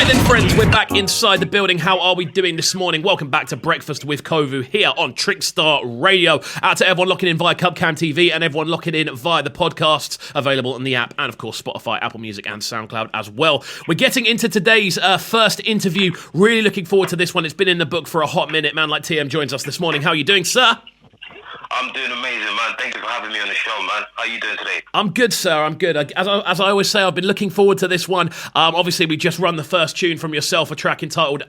Right then, friends, we're back inside the building. How are we doing this morning? Welcome back to Breakfast with KXVU here on Trickstar Radio. Out to everyone locking in via CubCamTV and everyone locking in via the podcasts available on the app and, of course, Spotify, Apple Music and SoundCloud as well. We're getting into today's first interview. Really looking forward to this one. It's been in the book for a hot minute. Man like Tiem joins us this morning. How are you doing, sir? I'm doing amazing, man. Thank you for having me on the show, man. How are you doing today? I'm good, sir. I'm good. As I always say, I've been looking forward to this one. Obviously, we just run the first tune from yourself, a track entitled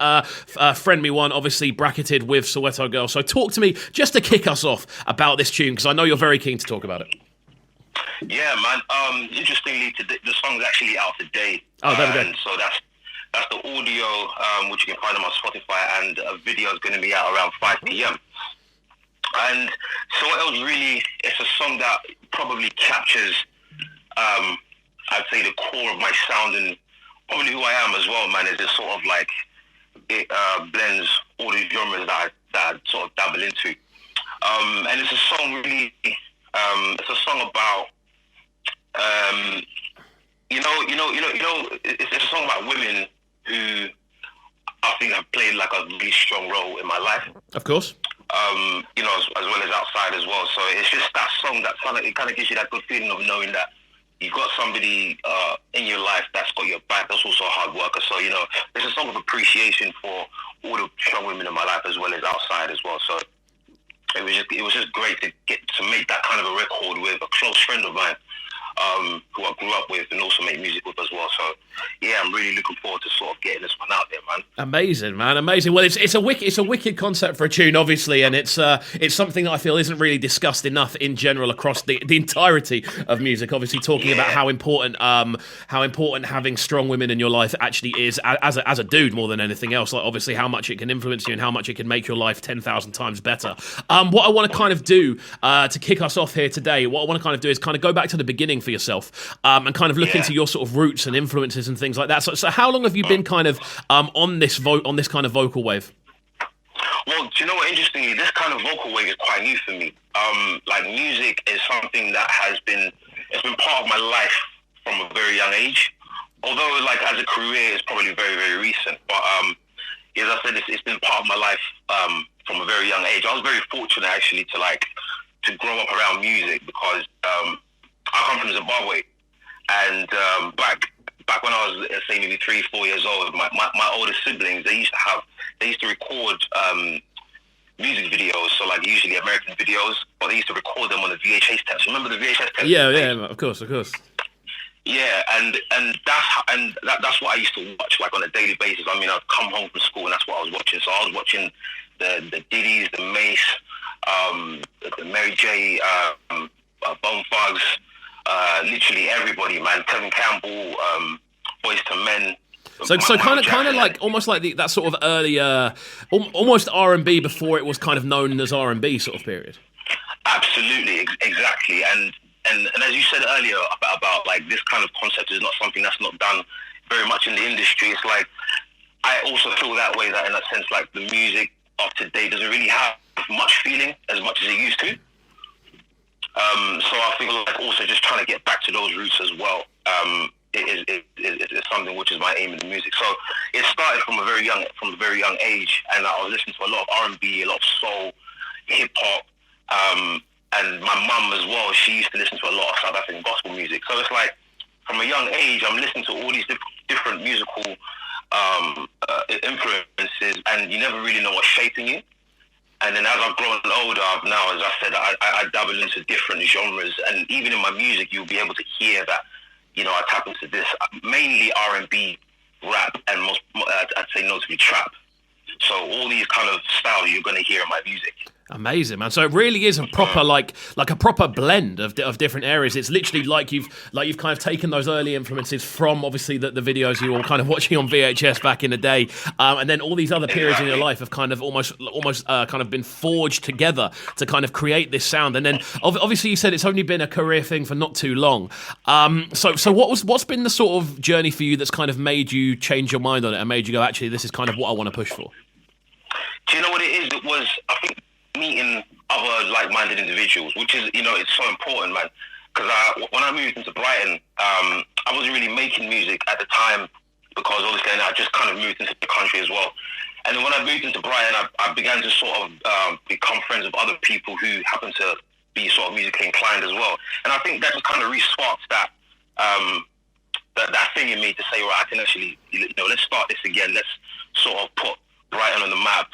Friend Me One, obviously bracketed with Soweto Girl. So talk to me, just to kick us off, about this tune, because I know you're very keen to talk about it. Yeah, man. Interestingly, the song's actually out today. Oh, there we go. And so that's the audio, which you can find on my Spotify, and a video is going to be out around 5 p.m. And so it was really, it's a song that probably captures, I'd say, the core of my sound and probably who I am as well, man. Is just sort of like, it blends all these genres that I sort of dabble into. And it's a song really, it's a song about, it's a song about women who I think have played like a really strong role in my life. Of course. As well as outside as well. So it's just that song that it kind of gives you that good feeling of knowing that you've got somebody in your life that's got your back, that's also a hard worker. So, it's a song of appreciation for all the strong women in my life as well as outside as well. So it was just great to get to make that kind of a record with a close friend of mine, who I grew up with and also make music with as well. So yeah, I'm really looking forward to sort of getting this one out there, man. Amazing, man, amazing. Well, it's a wicked concept for a tune, obviously, and it's something that I feel isn't really discussed enough in general across the entirety of music. Obviously, talking about how important having strong women in your life actually is as a dude more than anything else. Like, obviously, how much it can influence you and how much it can make your life 10,000 times better. What I want to kind of do to kick us off here today, what I want to kind of do is kind of go back to the beginning for yourself, and kind of look into your sort of roots and influences and things like that. So how long have you been kind of on this kind of vocal wave? Well, do you know what? Interestingly, this kind of vocal wave is quite new for me. Like, music is something that it's been part of my life from a very young age. Although, like, as a career, it's probably very, very recent. But as I said, it's been part of my life from a very young age. I was very fortunate actually to grow up around music because I come from Zimbabwe, and back when I was, say, maybe 3-4 years old, my older siblings, they used to record music videos, so like usually American videos, but they used to record them on the VHS tapes. Remember the VHS tapes? Yeah, of course. Yeah, and that's what I used to watch, like, on a daily basis. I mean, I'd come home from school and that's what I was watching. So I was watching the Diddy's, the Mace, the Mary J, Bone Thugs, literally everybody, man. Kevin Campbell, Boys to Men. So kind of like almost like that sort of earlier, almost R&B before it was kind of known as R&B sort of period. Absolutely, exactly, and as you said earlier about like this kind of concept is not something that's not done very much in the industry. It's like I also feel that way, that in a sense, like, the music of today doesn't really have much feeling as much as it used to. So I feel like also just trying to get back to those roots as well. Is something which is my aim in the music. So it started from a very young age, and I was listening to a lot of R&B, a lot of soul, hip hop, and my mum as well. She used to listen to a lot of South African gospel music. So it's like from a young age, I'm listening to all these different musical influences, and you never really know what's shaping you. And then as I've grown older, now, as I said, I dabble into different genres, and even in my music, you'll be able to hear that. I tap into this mainly R&B, rap, and I'd say notably trap. So all these kind of styles you're going to hear in my music. Amazing, man. So it really is a proper like a proper blend of different areas. It's literally like you've kind of taken those early influences from obviously the videos you were kind of watching on VHS back in the day, and then all these other periods in your life have kind of almost kind of been forged together to kind of create this sound. And then obviously you said it's only been a career thing for not too long. So what's been the sort of journey for you that's kind of made you change your mind on it and made you go, actually, this is kind of what I want to push for? Do you know what it is? It was, I think, meeting other like-minded individuals, which is, it's so important, man. Because when I moved into Brighton, I wasn't really making music at the time because obviously I just kind of moved into the country as well. And then when I moved into Brighton, I began to sort of become friends with other people who happen to be sort of musically inclined as well. And I think that just kind of re-sparked that thing in me to say, right, I can actually, let's start this again. Let's sort of put Brighton on the map.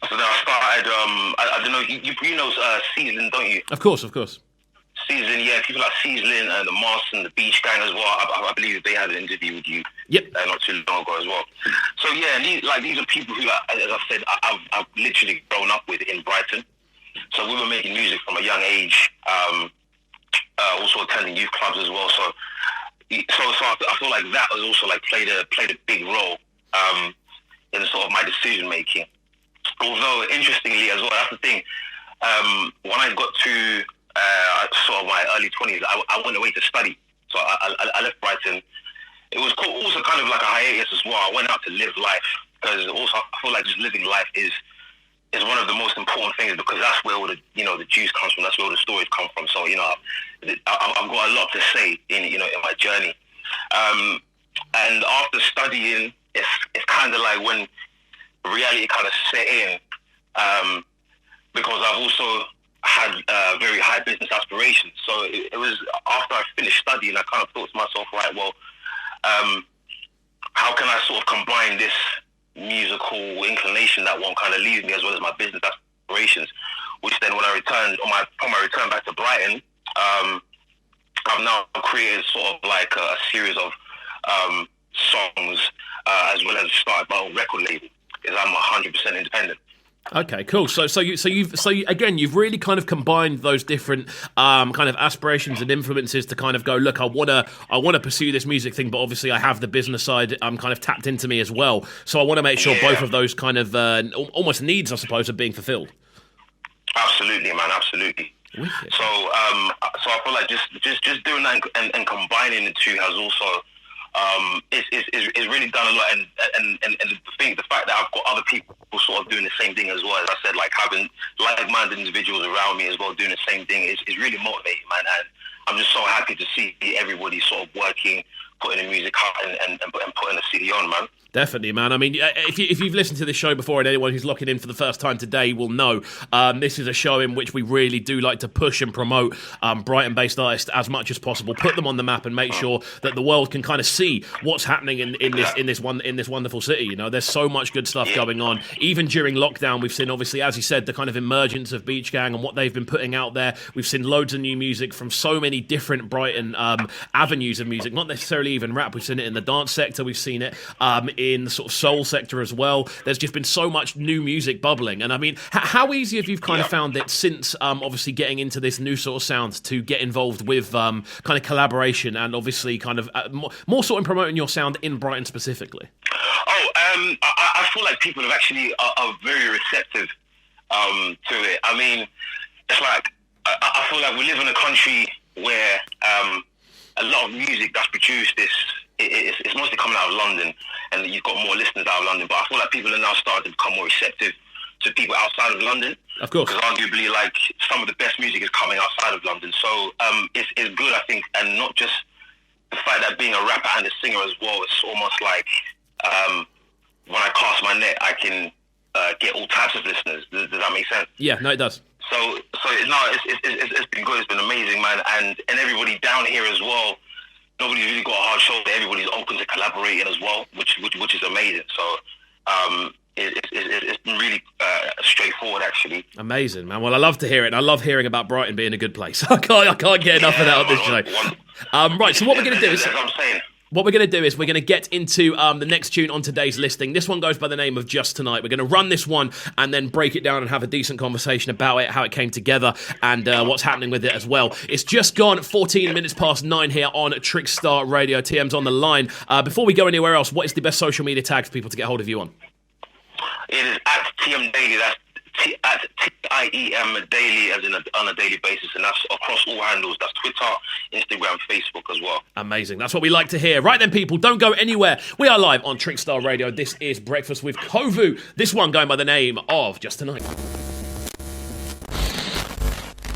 So then I started, I don't know, you know Season, don't you? Of course. Season, yeah, people like Season and the Mars and the Beach Gang as well. I believe they had an interview with you not too long ago as well. So yeah, these are people who, as I said, I've literally grown up with in Brighton. So we were making music from a young age, also attending youth clubs as well. So I feel like that was also like played a big role in sort of my decision making. Although interestingly as well, that's the thing. When I got to sort of my early 20s, I went away to study. So I left Brighton. It was also kind of like a hiatus as well. I went out to live life, because also I feel like just living life is one of the most important things, because that's where all the the juice comes from. That's where all the stories come from. So I've got a lot to say in my journey. And after studying, it's kind of like when reality kind of set in, because I've also had very high business aspirations. So it was after I finished studying, I kind of thought to myself, right, well, how can I sort of combine this musical inclination that one kind of leaves me, as well as my business aspirations? Which then, when I returned on my return back to Brighton, I've now created sort of like a series of songs, as well as started my own record label, because I'm 100% independent. Okay, cool. So you've really kind of combined those different kind of aspirations and influences to kind of go, look, I wanna pursue this music thing, but obviously I have the business side kind of tapped into me as well. So I want to make sure both of those kind of almost needs, I suppose, are being fulfilled. Absolutely, man. Absolutely. Wicked. So I feel like just doing that and combining the two has also it's really done a lot, and the fact that I've got other people sort of doing the same thing as well. As I said, like having like-minded individuals around me as well doing the same thing is really motivating, man. And I'm just so happy to see everybody sort of working, putting the music out and putting the CD on, man. Definitely, man. I mean, if you've listened to this show before, and anyone who's locking in for the first time today will know, this is a show in which we really do like to push and promote Brighton-based artists as much as possible, put them on the map, and make sure that the world can kind of see what's happening in this wonderful city. There's so much good stuff going on. Even during lockdown, we've seen, obviously, as you said, the kind of emergence of Beach Gang and what they've been putting out there. We've seen loads of new music from so many different Brighton avenues of music, not necessarily even rap. We've seen it in the dance sector. We've seen it in the sort of soul sector as well. There's just been so much new music bubbling. And I mean, how easy have you kind of found it since obviously getting into this new sort of sound to get involved with kind of collaboration and obviously kind of more sort of promoting your sound in Brighton specifically? I feel like people have actually are very receptive to it. I mean, it's like I feel like we live in a country where a lot of music that's produced it's mostly coming out of London, and you've got more listeners out of London. But I feel like people are now starting to become more receptive to people outside of London. Of course. Because arguably, like, some of the best music is coming outside of London. So it's good, I think, and not just the fact that being a rapper and a singer as well, it's almost like when I cast my net, I can get all types of listeners. Does that make sense? Yeah, no, it does. So no, it's been good. It's been amazing, man. And everybody down here as well, nobody's really got a hard shoulder. Everybody's open to collaborating as well, which is amazing. So it's been really straightforward, actually. Amazing, man. Well, I love to hear it. And I love hearing about Brighton being a good place. I can't get enough of that on this show. Right, so what we're going to do is... As I'm saying... What we're going to do is we're going to get into the next tune on today's listing. This one goes by the name of Just Tonight. We're going to run this one and then break it down and have a decent conversation about it, how it came together, and what's happening with it as well. It's just gone 14 minutes past 9 here on Trickstar Radio. Tiem's on the line. Before we go anywhere else, what is the best social media tag for people to get hold of you on? It is at Tiem Daily. That's at Tiem Daily, as in on a daily basis, and that's across all handles. That's Twitter, Instagram, Facebook as well. Amazing. That's what we like to hear. Right then, people, don't go anywhere. We are live on Trickstar Radio. This is Breakfast with KXVU. This one going by the name of Just Tonight.